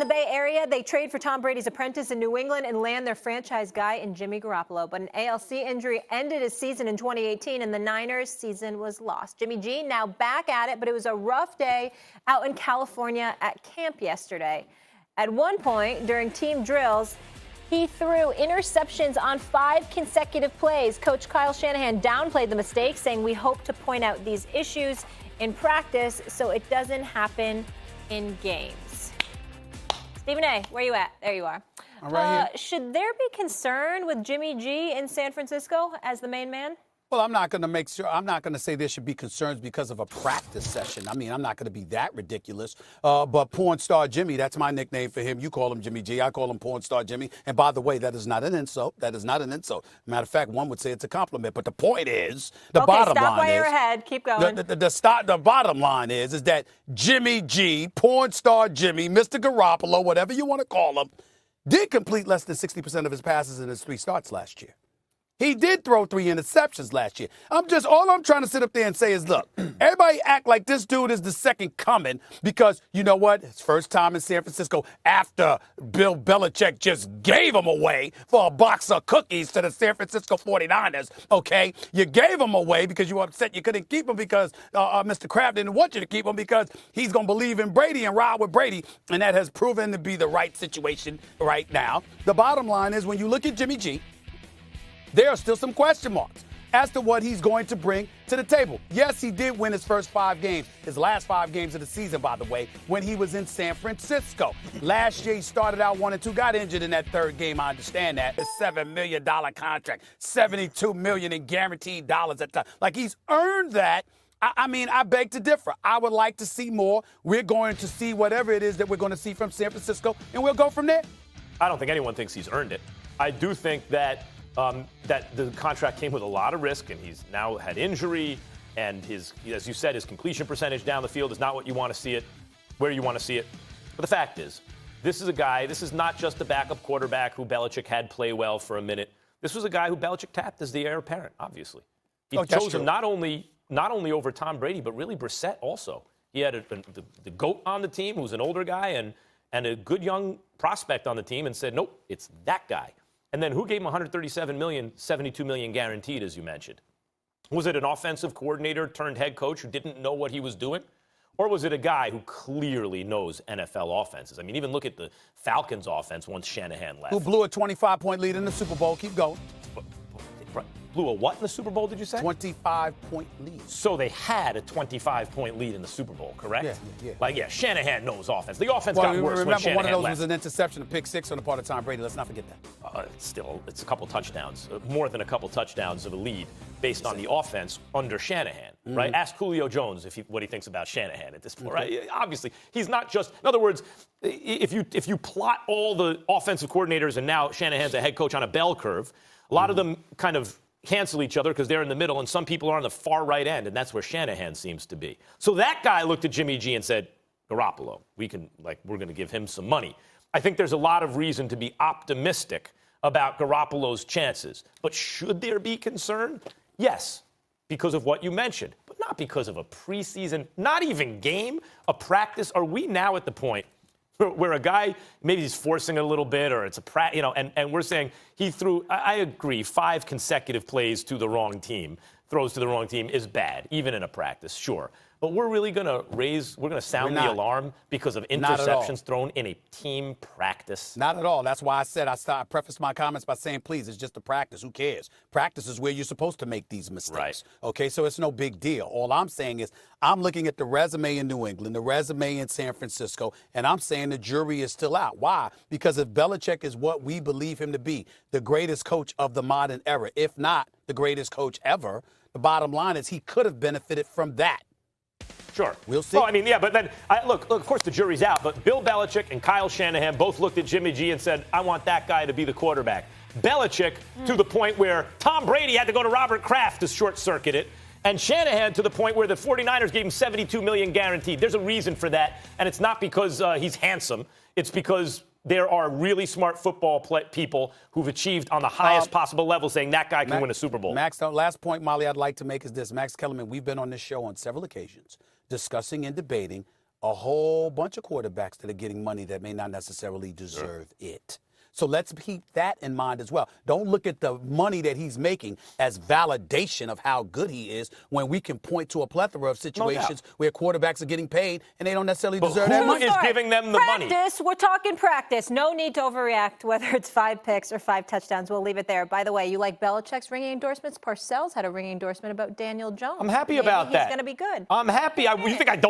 the Bay Area, they trade for Tom Brady's apprentice in New England and land their franchise guy in Jimmy Garoppolo. But an ALC injury ended his season in 2018, and the Niners' season was lost. Jimmy G now back at it, but it was a rough day out in California at camp yesterday. At one point during team drills, he threw interceptions on 5 consecutive plays. Coach Kyle Shanahan downplayed the mistake, saying, "We hope to point out these issues in practice so it doesn't happen in games." Stephen A., where you at? There you are. I'm right here. Should there be concern with Jimmy G in San Francisco as the main man? Well, I'm not going to say there should be concerns because of a practice session. I mean, I'm not going to be that ridiculous. But Porn Star Jimmy, that's my nickname for him. You call him Jimmy G. I call him Porn Star Jimmy. And by the way, that is not an insult. That is not an insult. Matter of fact, one would say it's a compliment. But the point is, the bottom line is. Stop while you're ahead. Keep going. The bottom line is that Jimmy G, Porn Star Jimmy, Mr. Garoppolo, whatever you want to call him, did complete less than 60% of his passes in his 3 starts last year. He did throw 3 interceptions last year. All I'm trying to sit up there and say is, look, everybody act like this dude is the second coming because, you know what, his first time in San Francisco after Bill Belichick just gave him away for a box of cookies to the San Francisco 49ers, okay? You gave him away because you were upset you couldn't keep him because Mr. Kraft didn't want you to keep him because he's going to believe in Brady and ride with Brady, and that has proven to be the right situation right now. The bottom line is when you look at Jimmy G, there are still some question marks as to what he's going to bring to the table. Yes, he did win his first 5 games, his last 5 games of the season, by the way, when he was in San Francisco. Last year, he started out 1-2, got injured in that 3rd game. I understand that. A $7 million contract, $72 million in guaranteed dollars at the time. Like, he's earned that. I mean, I beg to differ. I would like to see more. We're going to see whatever it is that we're going to see from San Francisco, and we'll go from there. I don't think anyone thinks he's earned it. I do think that that the contract came with a lot of risk, and he's now had injury, and his, as you said, his completion percentage down the field is not what you want to see it, where you want to see it. But the fact is, this is a guy, this is not just a backup quarterback who Belichick had play well for a minute. This was a guy who Belichick tapped as the heir apparent, obviously. He chose him not only over Tom Brady, but really Brissett also. He had the GOAT on the team, who's an older guy, and a good young prospect on the team, and said, nope, it's that guy. And then who gave him $137 million, $72 million guaranteed, as you mentioned? Was it an offensive coordinator turned head coach who didn't know what he was doing? Or was it a guy who clearly knows NFL offenses? I mean, even look at the Falcons' offense once Shanahan left. Who blew a 25-point lead in the Super Bowl. Keep going. Blew a what in the Super Bowl, did you say? 25-point lead. So they had a 25-point lead in the Super Bowl, correct? Yeah. Like, yeah, Shanahan knows offense. The offense got worse when Shanahan one of those left. was an interception, a pick 6 on the part of Tom Brady. Let's not forget that. It's a couple touchdowns, more than a couple touchdowns of a lead based on the offense under Shanahan, right? Ask Julio Jones what he thinks about Shanahan at this point, right? Obviously, he's not just, in other words, if you plot all the offensive coordinators and now Shanahan's a head coach on a bell curve, a lot of them kind of cancel each other because they're in the middle, and some people are on the far right end, and that's where Shanahan seems to be. So that guy looked at Jimmy G and said, Garoppolo, we're going to give him some money. I think there's a lot of reason to be optimistic about Garoppolo's chances. But should there be concern? Yes, because of what you mentioned, but not because of a preseason, not even game, a practice. Are we now at the point where a guy, maybe he's forcing it a little bit, or it's and we're saying he threw, I agree, 5 consecutive plays to the wrong team, throws to the wrong team is bad, even in a practice, sure. But we're really going to sound the alarm because of interceptions thrown in a team practice? Not at all. That's why I said I prefaced my comments by saying, please, it's just a practice. Who cares? Practice is where you're supposed to make these mistakes. Right. Okay, so it's no big deal. All I'm saying is I'm looking at the resume in New England, the resume in San Francisco, and I'm saying the jury is still out. Why? Because if Belichick is what we believe him to be, the greatest coach of the modern era, if not the greatest coach ever, the bottom line is he could have benefited from that. Sure. We'll see. Well, I mean, yeah, but then, look, of course the jury's out, but Bill Belichick and Kyle Shanahan both looked at Jimmy G and said, I want that guy to be the quarterback. Belichick to the point where Tom Brady had to go to Robert Kraft to short-circuit it, and Shanahan to the point where the 49ers gave him $72 million guaranteed. There's a reason for that, and it's not because he's handsome. It's because there are really smart football people who've achieved on the highest possible level saying that guy can win a Super Bowl. Max, the last point, Molly, I'd like to make is this. Max Kellerman, we've been on this show on several occasions discussing and debating a whole bunch of quarterbacks that are getting money that may not necessarily deserve it. So let's keep that in mind as well. Don't look at the money that he's making as validation of how good he is when we can point to a plethora of situations where quarterbacks are getting paid and they don't necessarily deserve that money. Who is giving them the money? Practice. We're talking practice. No need to overreact, whether it's 5 picks or 5 touchdowns. We'll leave it there. By the way, you like Belichick's ringing endorsements? Parcells had a ringing endorsement about Daniel Jones. I'm happy about that. He's going to be good. I'm happy. You think I don't